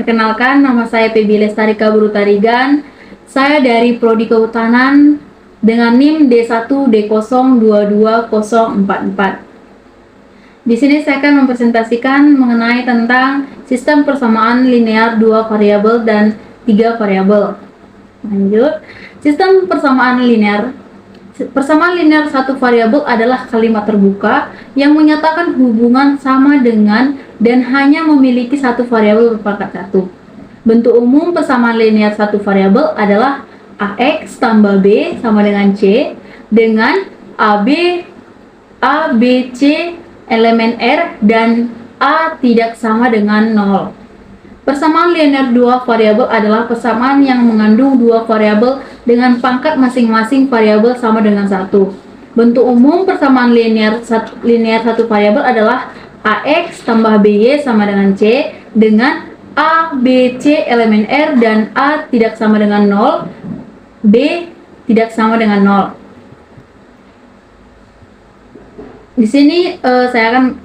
Perkenalkan, nama saya Febi Lestari Kaburu Tarigan. Saya dari Prodi Kehutanan dengan NIM D1D022044. Di sini saya akan mempresentasikan mengenai tentang sistem persamaan linear 2 variabel dan 3 variabel. Lanjut, sistem persamaan linear. Persamaan linear satu variabel adalah kalimat terbuka yang menyatakan hubungan sama dengan dan hanya memiliki satu variabel berpangkat satu. Bentuk umum persamaan linear satu variabel adalah AX tambah B sama dengan C dengan A, B, C elemen R dan A tidak sama dengan 0. Persamaan linear dua variabel adalah persamaan yang mengandung dua variabel dengan pangkat masing-masing variabel sama dengan 1. Bentuk umum persamaan linear satu variabel adalah AX tambah BY sama dengan C dengan A, B, C elemen R dan A tidak sama dengan 0, B tidak sama dengan 0. Di sini saya akan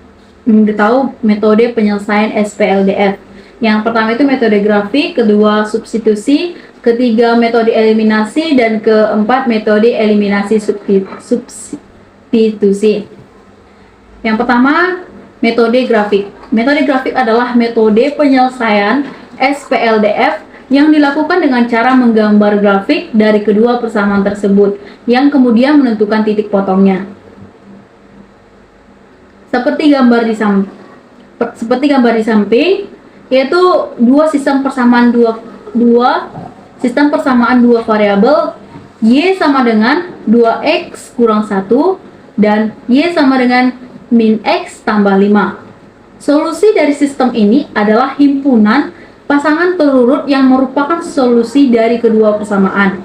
memberitahu metode penyelesaian SPLDF. Yang pertama itu metode grafik, kedua substitusi, ketiga metode eliminasi, dan keempat metode eliminasi substitusi. Yang pertama, metode grafik. Metode grafik adalah metode penyelesaian SPLDF yang dilakukan dengan cara menggambar grafik dari kedua persamaan tersebut, yang kemudian menentukan titik potongnya. Seperti gambar di samping, yaitu dua sistem persamaan dua variabel, Y sama dengan 2X kurang 1 dan Y sama dengan min X tambah 5. Solusi dari sistem ini adalah himpunan pasangan terurut yang merupakan solusi dari kedua persamaan.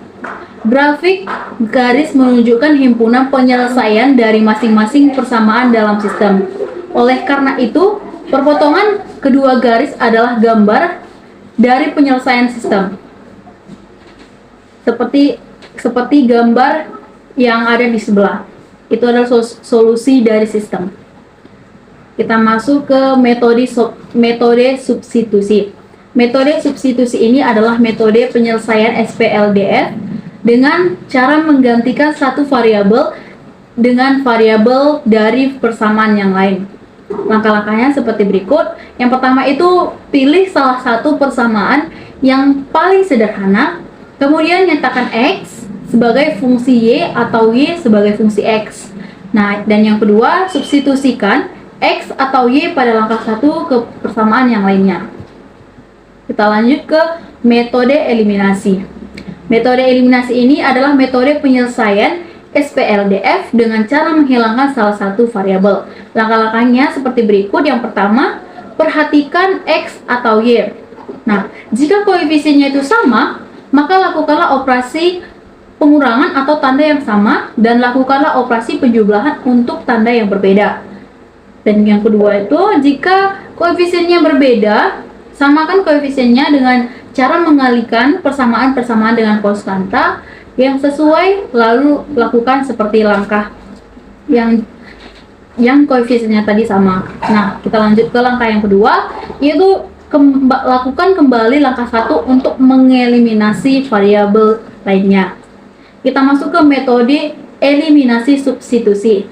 Grafik garis menunjukkan himpunan penyelesaian dari masing-masing persamaan dalam sistem. Oleh karena itu, perpotongan kedua garis adalah gambar dari penyelesaian sistem. Seperti gambar yang ada di sebelah. Itu adalah solusi dari sistem. Kita masuk ke metode substitusi. Metode substitusi ini adalah metode penyelesaian SPLDF dengan cara menggantikan satu variabel dengan variabel dari persamaan yang lain. Langkah-langkahnya seperti berikut. Yang pertama itu pilih salah satu persamaan yang paling sederhana, kemudian nyatakan X sebagai fungsi Y atau Y sebagai fungsi X. Nah, dan yang kedua, substitusikan X atau Y pada langkah 1 ke persamaan yang lainnya. Kita lanjut ke metode eliminasi. Metode eliminasi ini adalah metode penyelesaian SPLDF dengan cara menghilangkan salah satu variabel. Langkah-langkahnya seperti berikut. Yang pertama, perhatikan X atau Y. Nah, jika koefisiennya itu sama, maka lakukanlah operasi pengurangan atau tanda yang sama dan lakukanlah operasi penjumlahan untuk tanda yang berbeda. Dan yang kedua itu, jika koefisiennya berbeda, samakan koefisiennya dengan cara mengalihkan persamaan-persamaan dengan konstanta yang sesuai, lalu lakukan seperti langkah yang koefisiennya tadi sama. Nah, kita lanjut ke langkah yang kedua, yaitu lakukan kembali langkah 1 untuk mengeliminasi variabel lainnya. Kita masuk ke metode eliminasi substitusi.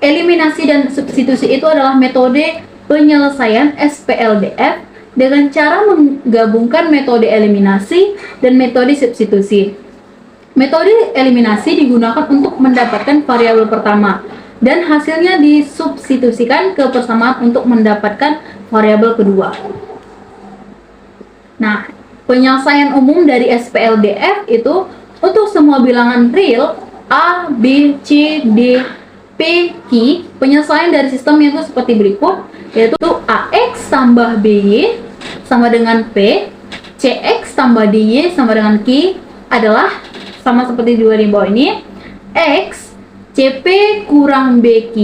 Eliminasi dan substitusi itu adalah metode penyelesaian SPLDF dengan cara menggabungkan metode eliminasi dan metode substitusi. Metode eliminasi digunakan untuk mendapatkan variabel pertama dan hasilnya disubstitusikan ke persamaan untuk mendapatkan variabel kedua. Nah, penyelesaian umum dari SPLDF itu untuk semua bilangan real A, B, C, D, P, Q, penyelesaian dari sistem itu seperti berikut, yaitu AX tambah BY sama dengan P, CX tambah DY sama dengan Q adalah sama seperti dua di bawah ini, X CP kurang BQ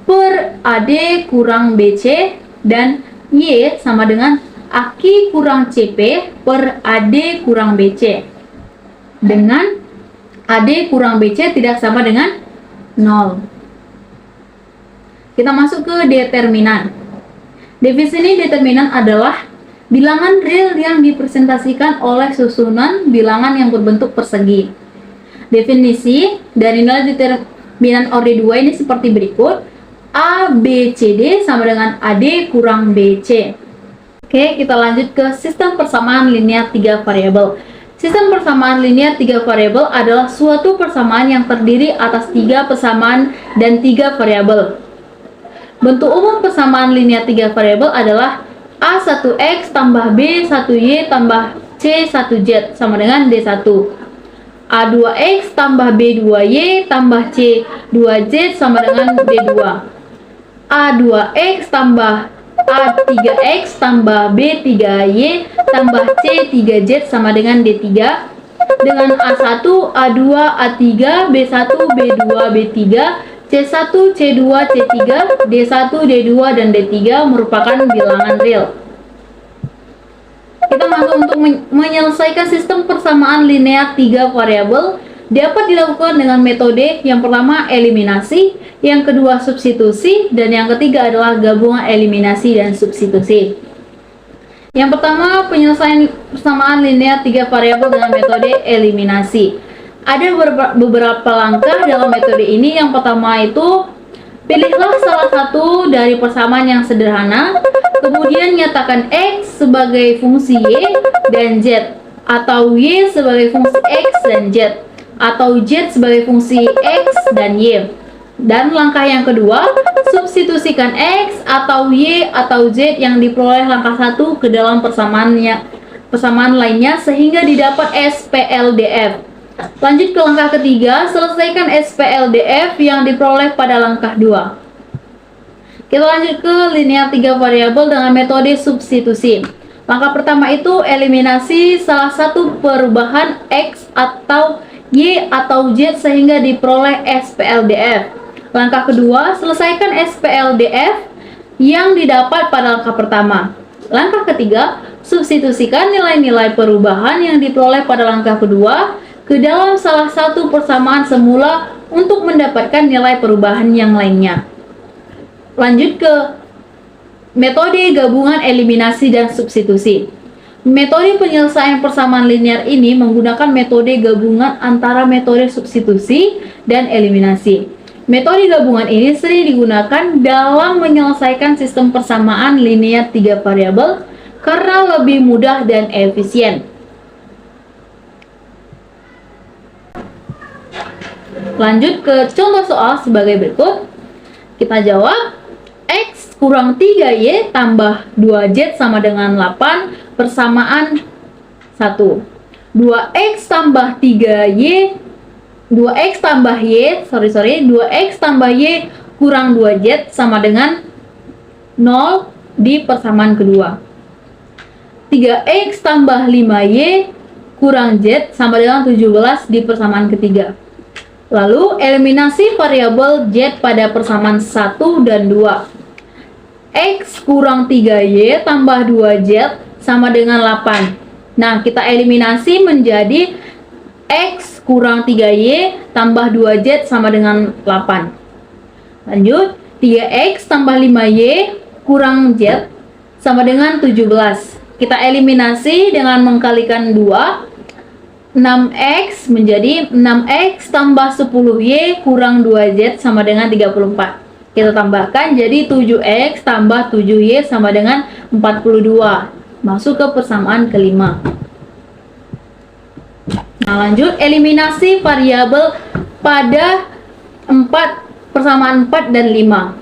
per AD kurang BC dan Y sama dengan AQ kurang CP per AD kurang BC, dengan AD kurang BC tidak sama dengan 0. Kita masuk ke determinan. Definisi determinan adalah bilangan real yang dipresentasikan oleh susunan bilangan yang berbentuk persegi. Definisi dari nilai determinan orde 2 ini seperti berikut. A, B, C, D sama dengan AD kurang BC. Oke, kita lanjut ke sistem persamaan linear 3 variabel. Sistem persamaan linear 3 variabel adalah suatu persamaan yang terdiri atas 3 persamaan dan 3 variabel. Bentuk umum persamaan linear 3 variabel adalah A1X tambah B1Y tambah C1Z sama dengan D1. A2X tambah B2Y tambah C2Z sama dengan D2. A2X tambah A3X tambah B3Y tambah C3Z sama dengan D3 dengan A1, A2, A3, B1, B2, B3, C1, C2, C3, D1, D2, dan D3 merupakan bilangan real. Kita masuk untuk menyelesaikan sistem persamaan linear 3 variabel dapat dilakukan dengan metode yang pertama eliminasi, yang kedua substitusi, dan yang ketiga adalah gabungan eliminasi dan substitusi. Yang pertama, penyelesaian persamaan linear 3 variabel dengan metode eliminasi. Ada beberapa langkah dalam metode ini. Yang pertama itu, pilihlah salah satu dari persamaan yang sederhana, kemudian nyatakan X sebagai fungsi Y dan Z, atau Y sebagai fungsi X dan Z, atau Z sebagai fungsi X dan Y. Dan langkah yang kedua, substitusikan X atau Y atau Z yang diperoleh langkah 1 ke dalam persamaan lainnya sehingga didapat SPLDF. Lanjut ke langkah ketiga, selesaikan SPLDF yang diperoleh pada langkah 2. Kita lanjut ke linear 3 variabel dengan metode substitusi. Langkah pertama itu eliminasi salah satu perubahan X atau Y atau Z sehingga diperoleh SPLDF. Langkah kedua, selesaikan SPLDF yang didapat pada langkah pertama. Langkah ketiga, substitusikan nilai-nilai perubahan yang diperoleh pada langkah kedua ke dalam salah satu persamaan semula untuk mendapatkan nilai perubahan yang lainnya. Lanjut ke metode gabungan eliminasi dan substitusi. Metode penyelesaian persamaan linear ini menggunakan metode gabungan antara metode substitusi dan eliminasi. Metode gabungan ini sering digunakan dalam menyelesaikan sistem persamaan linear 3 variabel karena lebih mudah dan efisien. Lanjut ke contoh soal sebagai berikut. Kita jawab, X kurang 3Y tambah 2Z sama dengan 8 persamaan 1. 2X tambah 2X tambah Y kurang 2Z sama dengan 0 di persamaan kedua. 3X tambah 5Y kurang Z sama dengan 17 di persamaan ketiga. Lalu, eliminasi variabel Z pada persamaan 1 dan 2. X kurang 3Y tambah 2Z sama dengan 8. Nah, kita eliminasi menjadi X kurang 3Y tambah 2Z sama dengan 8. Lanjut, 3X tambah 5Y kurang Z sama dengan 17. Kita eliminasi dengan mengkalikan 2. 6X menjadi 6X tambah 10Y kurang 2Z sama dengan 34. Kita tambahkan jadi 7X tambah 7Y sama dengan 42. Masuk ke persamaan kelima. Nah, lanjut eliminasi variabel pada 4 persamaan 4 dan 5.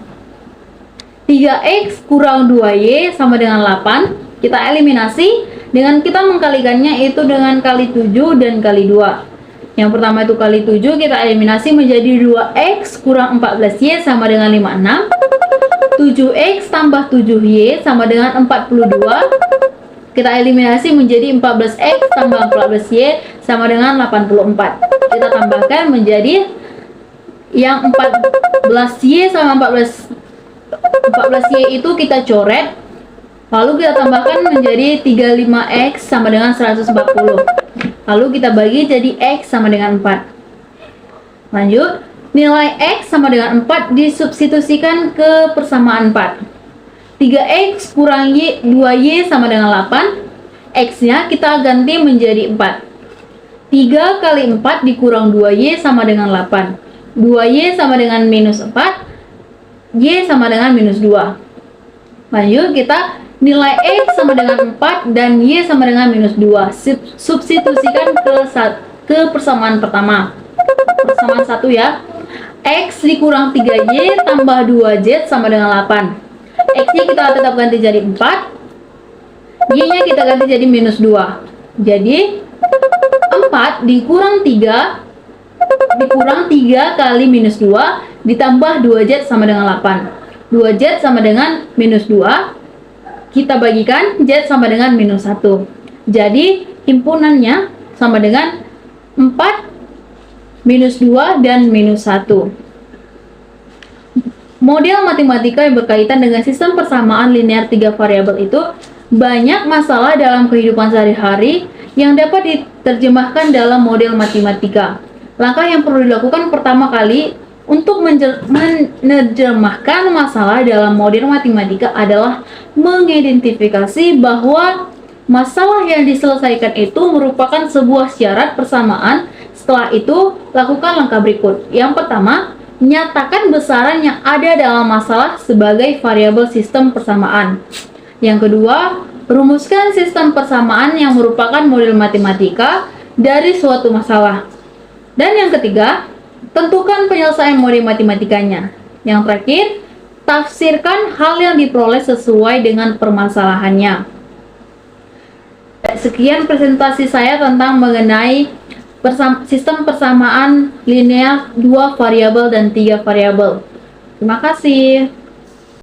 3X kurang 2Y sama dengan 8. Kita eliminasi dengan kita mengkalikannya itu dengan kali 7 dan kali 2. Yang pertama itu kali 7, kita eliminasi menjadi 2X kurang 14Y sama dengan 56. 7X tambah 7Y sama dengan 42. Kita eliminasi menjadi 14X tambah 14Y sama dengan 84. Kita tambahkan menjadi yang 14Y sama 14Y itu kita coret. Lalu kita tambahkan menjadi 35X sama dengan 140. Lalu kita bagi jadi X sama dengan 4. Lanjut, nilai X sama dengan 4 disubstitusikan ke persamaan 4. 3x kurang y, 2y sama dengan 8. X-nya kita ganti menjadi 4. 3 kali 4 dikurang 2y sama dengan 8. 2y sama dengan minus 4. Y sama dengan minus 2. Lanjut, kita nilai X sama dengan 4 dan Y sama dengan minus 2. Substitusikan ke persamaan pertama. Persamaan 1 ya. X dikurang 3Y tambah 2Z sama dengan 8. X-nya kita tetap ganti jadi 4. Y-nya kita ganti jadi minus 2. Jadi 4 dikurang 3 kali minus 2 ditambah 2Z sama dengan 8. 2Z sama dengan minus 2. Kita bagikan Z sama dengan minus 1. Jadi himpunannya sama dengan 4, minus 2, dan minus 1. Model matematika yang berkaitan dengan sistem persamaan linear 3 variabel itu banyak masalah dalam kehidupan sehari-hari yang dapat diterjemahkan dalam model matematika. Langkah yang perlu dilakukan pertama kali untuk menerjemahkan masalah dalam model matematika adalah mengidentifikasi bahwa masalah yang diselesaikan itu merupakan sebuah syarat persamaan. Setelah itu, lakukan langkah berikut. Yang pertama, nyatakan besaran yang ada dalam masalah sebagai variabel sistem persamaan. Yang kedua, rumuskan sistem persamaan yang merupakan model matematika dari suatu masalah. Dan yang ketiga, tentukan penyelesaian model matematikanya. Yang terakhir, tafsirkan hal yang diperoleh sesuai dengan permasalahannya. Sekian presentasi saya tentang mengenai sistem persamaan linear 2 variabel dan 3 variabel. Terima kasih.